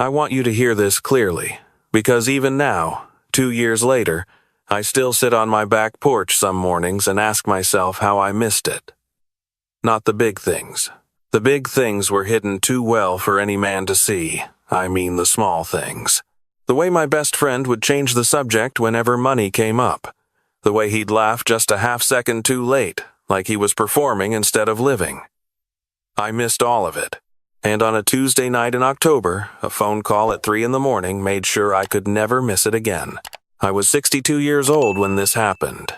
I want you to hear this clearly, because even now, 2 years later, I still sit on my back porch some mornings and ask myself how I missed it. Not the big things. The big things were hidden too well for any man to see. I mean the small things. The way my best friend would change the subject whenever money came up. The way he'd laugh just a half-second too late, like he was performing instead of living. I missed all of it. And on a Tuesday night in October, a phone call at 3 a.m. made sure I could never miss it again. I was 62 years old when this happened.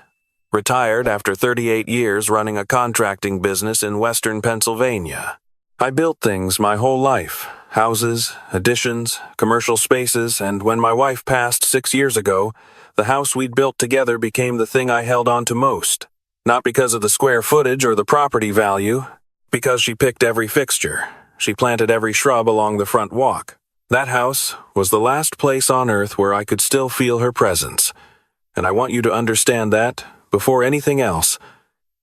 Retired after 38 years running a contracting business in western Pennsylvania. I built things my whole life, houses, additions, commercial spaces, and when my wife passed 6 years ago, the house we'd built together became the thing I held on to most. Not because of the square footage or the property value, because she picked every fixture. She planted every shrub along the front walk. That house was the last place on earth where I could still feel her presence. And I want you to understand that before anything else,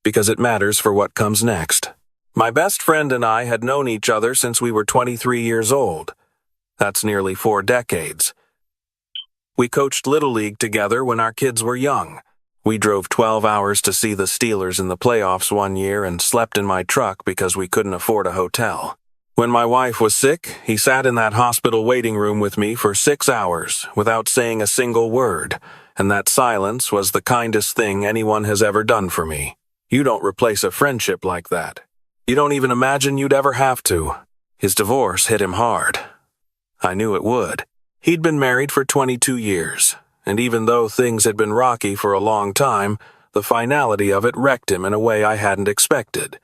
because it matters for what comes next. My best friend and I had known each other since we were 23 years old. That's nearly 4 decades. We coached Little League together when our kids were young. We drove 12 hours to see the Steelers in the playoffs one year and slept in my truck because we couldn't afford a hotel. When my wife was sick, he sat in that hospital waiting room with me for 6 hours without saying a single word, and that silence was the kindest thing anyone has ever done for me. You don't replace a friendship like that. You don't even imagine you'd ever have to. His divorce hit him hard. I knew it would. He'd been married for 22 years, and even though things had been rocky for a long time, the finality of it wrecked him in a way I hadn't expected.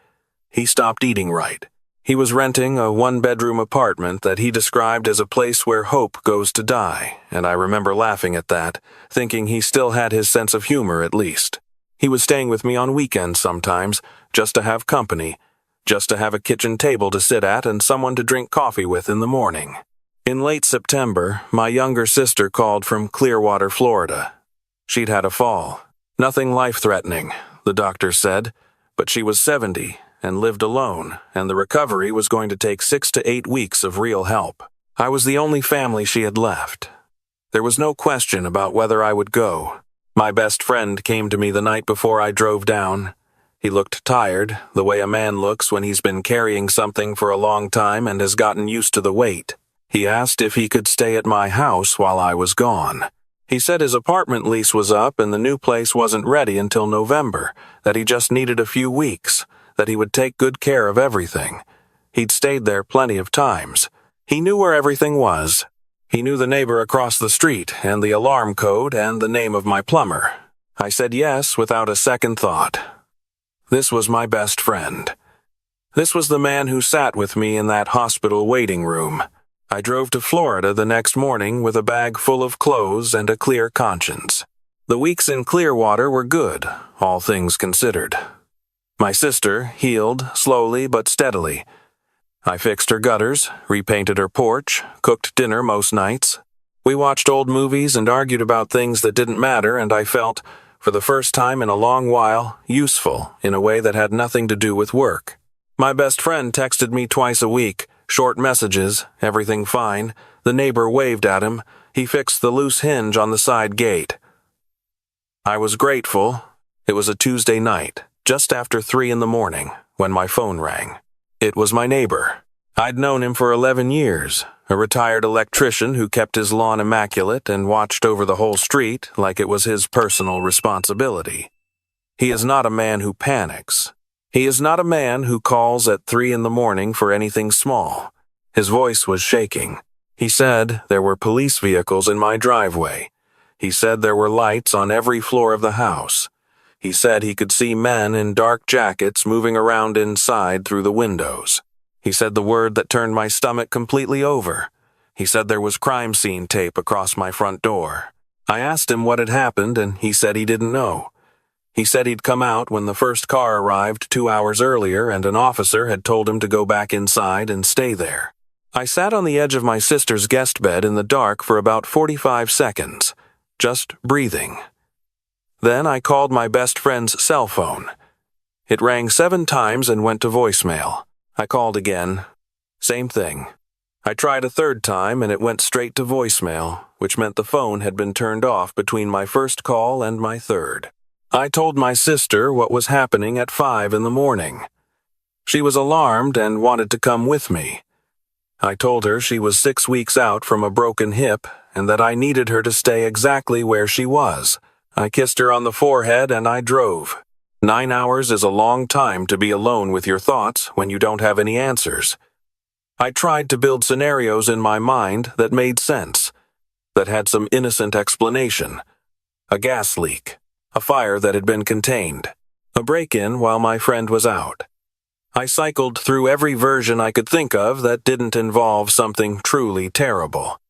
He stopped eating right. He was renting a 1-bedroom apartment that he described as a place where hope goes to die, and I remember laughing at that, thinking he still had his sense of humor at least. He was staying with me on weekends sometimes, just to have company, just to have a kitchen table to sit at and someone to drink coffee with in the morning. In late September, my younger sister called from Clearwater, Florida. She'd had a fall. Nothing life-threatening, the doctor said, but she was 70 and lived alone, and the recovery was going to take 6 to 8 weeks of real help. I was the only family she had left. There was no question about whether I would go. My best friend came to me the night before I drove down. He looked tired, the way a man looks when he's been carrying something for a long time and has gotten used to the weight. He asked if he could stay at my house while I was gone. He said his apartment lease was up and the new place wasn't ready until November, that he just needed a few weeks, that he would take good care of everything. He'd stayed there plenty of times. He knew where everything was. He knew the neighbor across the street and the alarm code and the name of my plumber. I said yes without a second thought. This was my best friend. This was the man who sat with me in that hospital waiting room. I drove to Florida the next morning with a bag full of clothes and a clear conscience. The weeks in Clearwater were good, all things considered. My sister healed slowly but steadily. I fixed her gutters, repainted her porch, cooked dinner most nights. We watched old movies and argued about things that didn't matter, and I felt, for the first time in a long while, useful in a way that had nothing to do with work. My best friend texted me twice a week, short messages, everything fine. The neighbor waved at him. He fixed the loose hinge on the side gate. I was grateful. It was a Tuesday night, just after 3 a.m, when my phone rang. It was my neighbor. I'd known him for 11 years, a retired electrician who kept his lawn immaculate and watched over the whole street like it was his personal responsibility. He is not a man who panics. He is not a man who calls at 3 a.m. for anything small. His voice was shaking. He said there were police vehicles in my driveway. He said there were lights on every floor of the house. He said he could see men in dark jackets moving around inside through the windows. He said the word that turned my stomach completely over. He said there was crime scene tape across my front door. I asked him what had happened, and he said he didn't know. He said he'd come out when the first car arrived 2 hours earlier and an officer had told him to go back inside and stay there. I sat on the edge of my sister's guest bed in the dark for about 45 seconds, just breathing. Then I called my best friend's cell phone. It rang 7 times and went to voicemail. I called again. Same thing. I tried a third time and it went straight to voicemail, which meant the phone had been turned off between my first call and my third. I told my sister what was happening at 5 in the morning. She was alarmed and wanted to come with me. I told her she was 6 weeks out from a broken hip and that I needed her to stay exactly where she was. I kissed her on the forehead and I drove. 9 hours is a long time to be alone with your thoughts when you don't have any answers. I tried to build scenarios in my mind that made sense, that had some innocent explanation. A gas leak, a fire that had been contained, a break-in while my friend was out. I cycled through every version I could think of that didn't involve something truly terrible.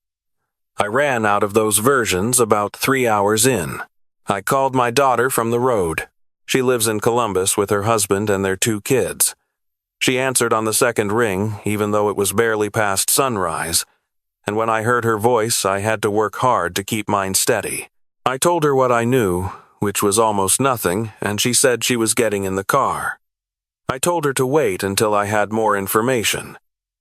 I ran out of those versions about 3 hours in. I called my daughter from the road. She lives in Columbus with her husband and their 2 kids. She answered on the second ring, even though it was barely past sunrise, and when I heard her voice, I had to work hard to keep mine steady. I told her what I knew, which was almost nothing, and she said she was getting in the car. I told her to wait until I had more information.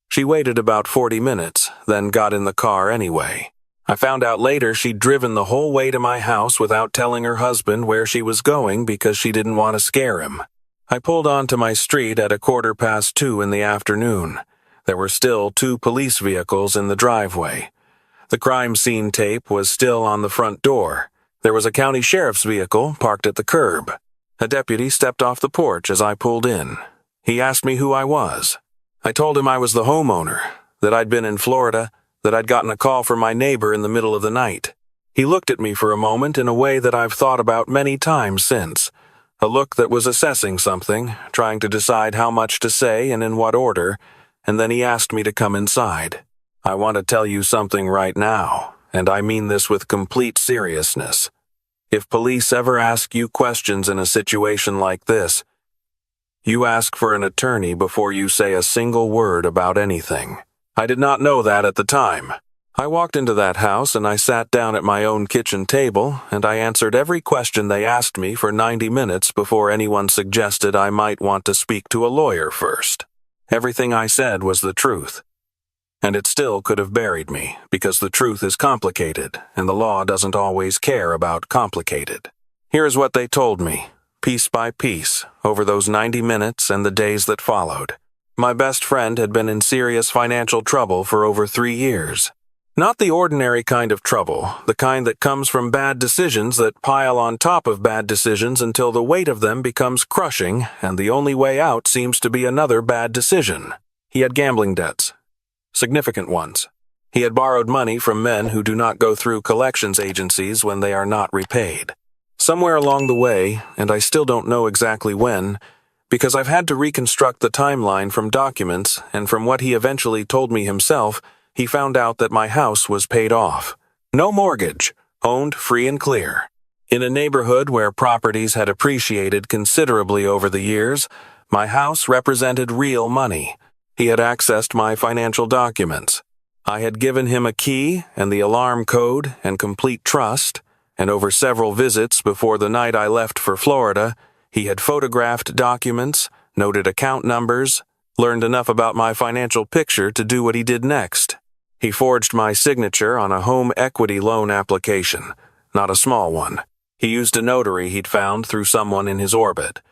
She waited about 40 minutes, then got in the car anyway. I found out later she'd driven the whole way to my house without telling her husband where she was going because she didn't want to scare him. I pulled onto my street at 2:15 in the afternoon. There were still 2 police vehicles in the driveway. The crime scene tape was still on the front door. There was a county sheriff's vehicle parked at the curb. A deputy stepped off the porch as I pulled in. He asked me who I was. I told him I was the homeowner, that I'd been in Florida, that I'd gotten a call from my neighbor in the middle of the night. He looked at me for a moment in a way that I've thought about many times since. A look that was assessing something, trying to decide how much to say and in what order, and then he asked me to come inside. I want to tell you something right now, and I mean this with complete seriousness. If police ever ask you questions in a situation like this, you ask for an attorney before you say a single word about anything. I did not know that at the time. I walked into that house and I sat down at my own kitchen table and I answered every question they asked me for 90 minutes before anyone suggested I might want to speak to a lawyer first. Everything I said was the truth. And it still could have buried me, because the truth is complicated, and the law doesn't always care about complicated. Here's what they told me, piece by piece, over those 90 minutes and the days that followed. My best friend had been in serious financial trouble for over 3 years. Not the ordinary kind of trouble, the kind that comes from bad decisions that pile on top of bad decisions until the weight of them becomes crushing, and the only way out seems to be another bad decision. He had gambling debts. Significant ones. He had borrowed money from men who do not go through collections agencies when they are not repaid. Somewhere along the way, and I still don't know exactly when, because I've had to reconstruct the timeline from documents and from what he eventually told me himself, he found out that my house was paid off. No mortgage, owned free and clear. In a neighborhood where properties had appreciated considerably over the years, my house represented real money. He had accessed my financial documents. I had given him a key and the alarm code and complete trust, and over several visits before the night I left for Florida, he had photographed documents, noted account numbers, learned enough about my financial picture to do what he did next. He forged my signature on a home equity loan application, not a small one. He used a notary he'd found through someone in his orbit.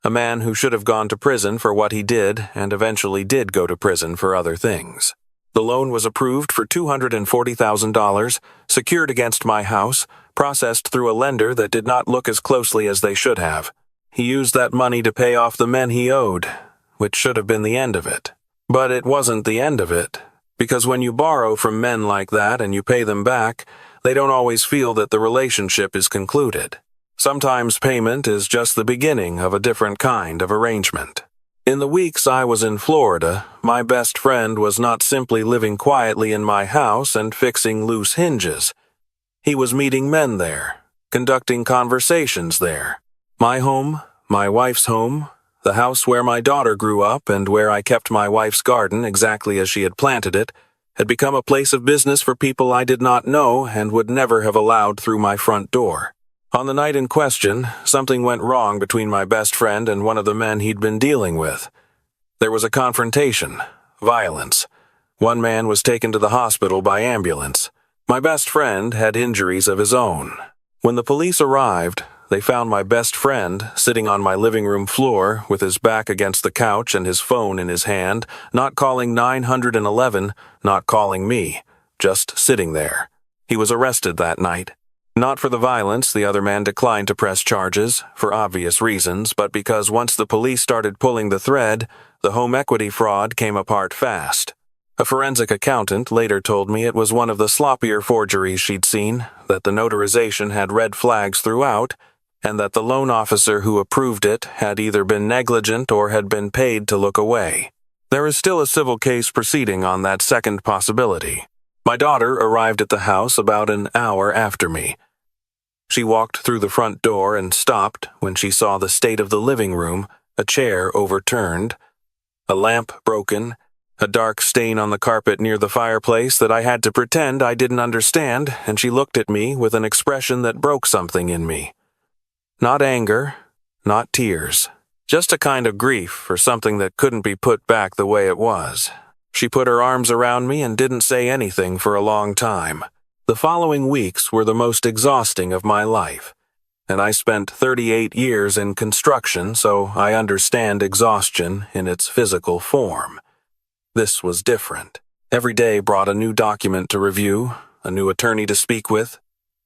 A man who should have gone to prison for what he did and eventually did go to prison for other things. The loan was approved for $240,000, secured against my house, processed through a lender that did not look as closely as they should have. He used that money to pay off the men he owed, which should have been the end of it. But it wasn't the end of it, because when you borrow from men like that and you pay them back, they don't always feel that the relationship is concluded. Sometimes payment is just the beginning of a different kind of arrangement. In the weeks I was in Florida, my best friend was not simply living quietly in my house and fixing loose hinges. He was meeting men there, conducting conversations there. My home, my wife's home, the house where my daughter grew up and where I kept my wife's garden exactly as she had planted it, had become a place of business for people I did not know and would never have allowed through my front door. On the night in question, something went wrong between my best friend and one of the men he'd been dealing with. There was a confrontation, violence. One man was taken to the hospital by ambulance. My best friend had injuries of his own. When the police arrived, they found my best friend sitting on my living room floor with his back against the couch and his phone in his hand, not calling 911, not calling me, just sitting there. He was arrested that night. Not for the violence, the other man declined to press charges, for obvious reasons, but because once the police started pulling the thread, the home equity fraud came apart fast. A forensic accountant later told me it was one of the sloppier forgeries she'd seen, that the notarization had red flags throughout, and that the loan officer who approved it had either been negligent or had been paid to look away. There is still a civil case proceeding on that second possibility. My daughter arrived at the house about an hour after me. She walked through the front door and stopped when she saw the state of the living room, a chair overturned, a lamp broken, a dark stain on the carpet near the fireplace that I had to pretend I didn't understand, and she looked at me with an expression that broke something in me. Not anger, not tears, just a kind of grief for something that couldn't be put back the way it was. She put her arms around me and didn't say anything for a long time. The following weeks were the most exhausting of my life, and I spent 38 years in construction, so I understand exhaustion in its physical form. This was different. Every day brought a new document to review, a new attorney to speak with,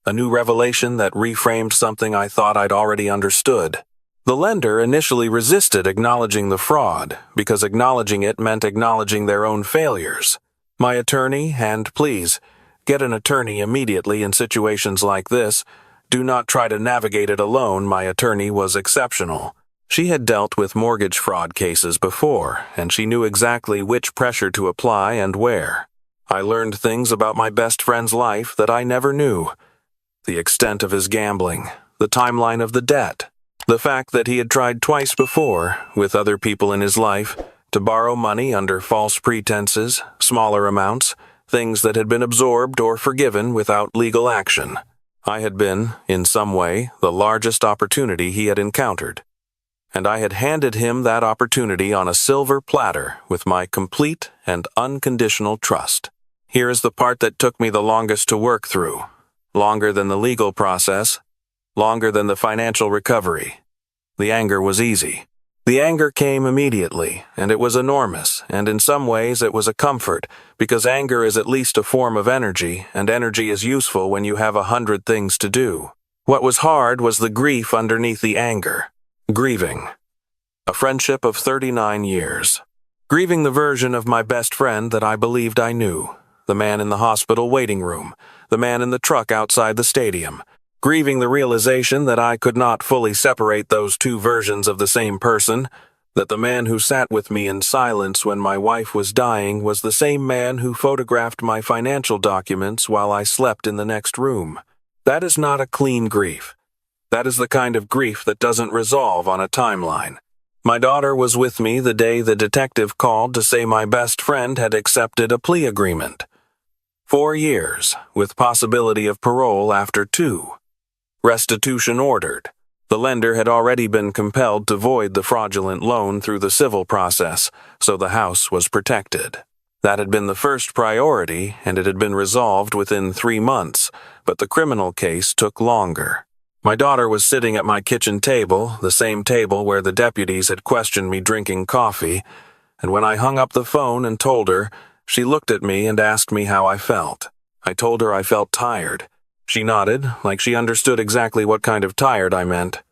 a new revelation that reframed something I thought I'd already understood. The lender initially resisted acknowledging the fraud, because acknowledging it meant acknowledging their own failures. My attorney, and please, get an attorney immediately in situations like this. Do not try to navigate it alone. My attorney was exceptional. She had dealt with mortgage fraud cases before, and she knew exactly which pressure to apply and where. I learned things about my best friend's life that I never knew. The extent of his gambling, the timeline of the debt, the fact that he had tried twice before, with other people in his life, to borrow money under false pretenses, smaller amounts, things that had been absorbed or forgiven without legal action. I had been, in some way, the largest opportunity he had encountered. And I had handed him that opportunity on a silver platter with my complete and unconditional trust. Here is the part that took me the longest to work through, longer than the legal process, longer than the financial recovery. The anger was easy. The anger came immediately, and it was enormous, and in some ways it was a comfort, because anger is at least a form of energy, and energy is useful when you have 100 things to do. What was hard was the grief underneath the anger. Grieving. A friendship of 39 years. Grieving the version of my best friend that I believed I knew. The man in the hospital waiting room. The man in the truck outside the stadium. Grieving the realization that I could not fully separate those two versions of the same person. That the man who sat with me in silence when my wife was dying was the same man who photographed my financial documents while I slept in the next room. That is not a clean grief. That is the kind of grief that doesn't resolve on a timeline. My daughter was with me the day the detective called to say my best friend had accepted a plea agreement. 4 years, with possibility of parole after 2. Restitution ordered. The lender had already been compelled to void the fraudulent loan through the civil process, so the house was protected. That had been the first priority, and it had been resolved within 3 months, but the criminal case took longer. My daughter was sitting at my kitchen table, the same table where the deputies had questioned me drinking coffee, and when I hung up the phone and told her, she looked at me and asked me how I felt. I told her I felt tired. She nodded, like she understood exactly what kind of tired I meant.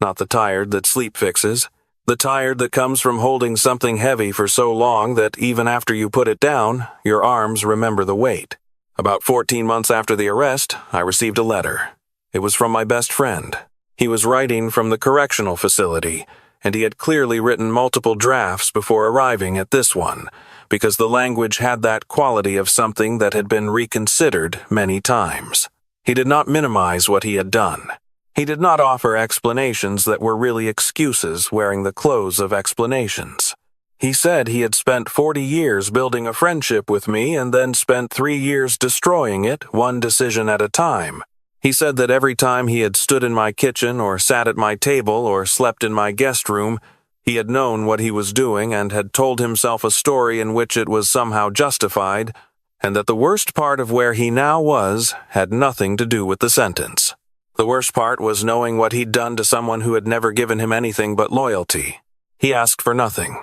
Not the tired that sleep fixes. The tired that comes from holding something heavy for so long that even after you put it down, your arms remember the weight. About 14 months after the arrest, I received a letter. It was from my best friend. He was writing from the correctional facility, and he had clearly written multiple drafts before arriving at this one, because the language had that quality of something that had been reconsidered many times. He did not minimize what he had done. He did not offer explanations that were really excuses wearing the clothes of explanations. He said he had spent 40 years building a friendship with me and then spent 3 years destroying it, one decision at a time. He said that every time he had stood in my kitchen or sat at my table or slept in my guest room, He had known what he was doing and had told himself a story in which it was somehow justified, and that the worst part of where he now was had nothing to do with the sentence. The worst part was knowing what he'd done to someone who had never given him anything but loyalty. He asked for nothing.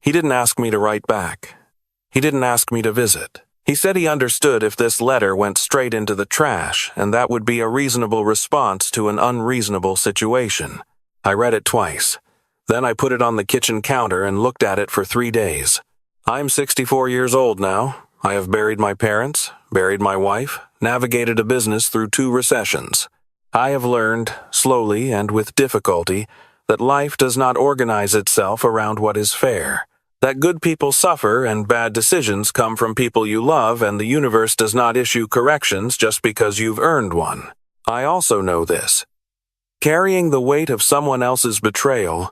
He didn't ask me to write back. He didn't ask me to visit. He said he understood if this letter went straight into the trash, and that would be a reasonable response to an unreasonable situation. I read it twice. Then I put it on the kitchen counter and looked at it for 3 days. I'm 64 years old now. I have buried my parents, buried my wife, navigated a business through 2 recessions. I have learned, slowly and with difficulty, that life does not organize itself around what is fair. That good people suffer and bad decisions come from people you love, and the universe does not issue corrections just because you've earned one. I also know this. Carrying the weight of someone else's betrayal,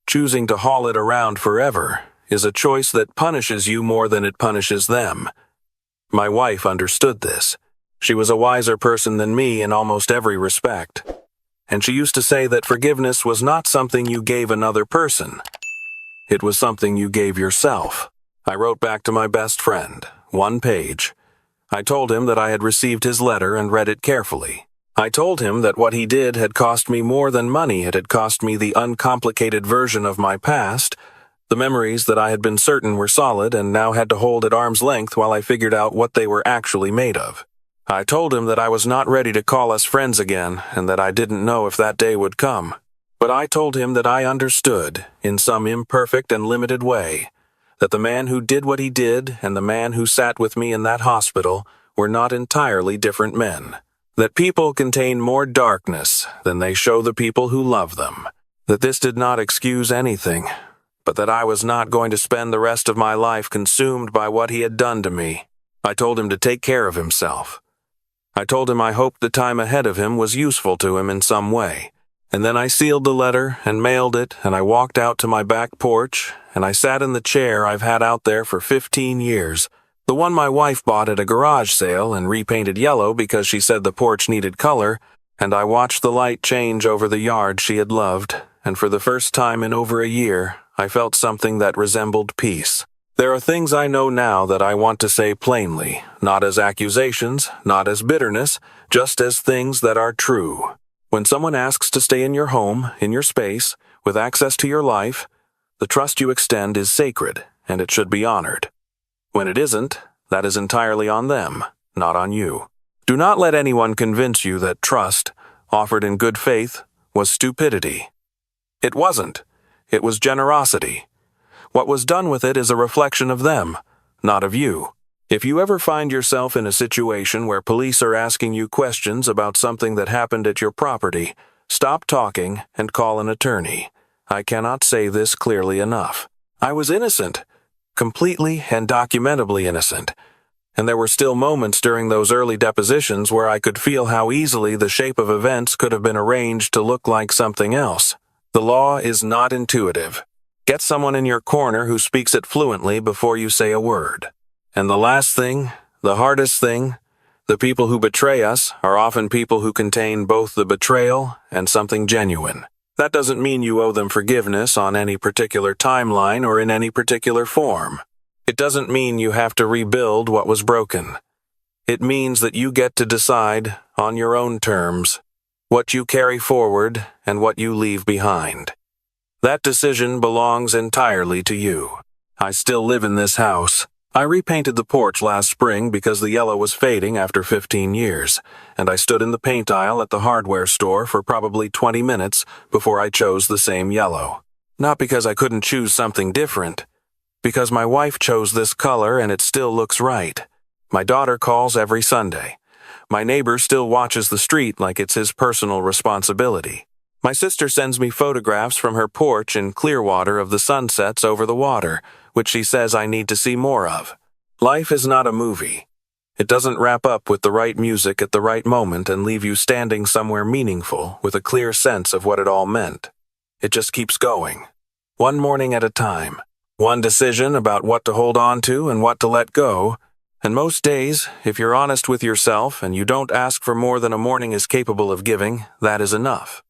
choosing to haul it around forever, is a choice that punishes you more than it punishes them. My wife understood this. She was a wiser person than me in almost every respect. And she used to say that forgiveness was not something you gave another person. It was something you gave yourself. I wrote back to my best friend, 1 page. I told him that I had received his letter and read it carefully. I told him that what he did had cost me more than money. It had cost me the uncomplicated version of my past, the memories that I had been certain were solid and now had to hold at arm's length while I figured out what they were actually made of. I told him that I was not ready to call us friends again and that I didn't know if that day would come. But I told him that I understood, in some imperfect and limited way, that the man who did what he did and the man who sat with me in that hospital were not entirely different men. That people contain more darkness than they show the people who love them. That this did not excuse anything, but that I was not going to spend the rest of my life consumed by what he had done to me. I told him to take care of himself. I told him I hoped the time ahead of him was useful to him in some way. And then I sealed the letter and mailed it, and I walked out to my back porch, and I sat in the chair I've had out there for 15 years, the one my wife bought at a garage sale and repainted yellow because she said the porch needed color, and I watched the light change over the yard she had loved, and for the first time in over a year, I felt something that resembled peace. There are things I know now that I want to say plainly, not as accusations, not as bitterness, just as things that are true. When someone asks to stay in your home, in your space, with access to your life, the trust you extend is sacred, and it should be honored. When it isn't, that is entirely on them, not on you. Do not let anyone convince you that trust, offered in good faith, was stupidity. It wasn't. It was generosity. What was done with it is a reflection of them, not of you. If you ever find yourself in a situation where police are asking you questions about something that happened at your property, stop talking and call an attorney. I cannot say this clearly enough. I was innocent, completely and documentably innocent. And there were still moments during those early depositions where I could feel how easily the shape of events could have been arranged to look like something else. The law is not intuitive. Get someone in your corner who speaks it fluently before you say a word. And the last thing, the hardest thing, the people who betray us are often people who contain both the betrayal and something genuine. That doesn't mean you owe them forgiveness on any particular timeline or in any particular form. It doesn't mean you have to rebuild what was broken. It means that you get to decide, on your own terms, what you carry forward and what you leave behind. That decision belongs entirely to you. I still live in this house. I repainted the porch last spring because the yellow was fading after 15 years, and I stood in the paint aisle at the hardware store for probably 20 minutes before I chose the same yellow. Not because I couldn't choose something different, because my wife chose this color and it still looks right. My daughter calls every Sunday. My neighbor still watches the street like it's his personal responsibility. My sister sends me photographs from her porch in Clearwater of the sunsets over the water, which she says I need to see more of. Life is not a movie. It doesn't wrap up with the right music at the right moment and leave you standing somewhere meaningful with a clear sense of what it all meant. It just keeps going. One morning at a time. One decision about what to hold on to and what to let go. And most days, if you're honest with yourself and you don't ask for more than a morning is capable of giving, that is enough.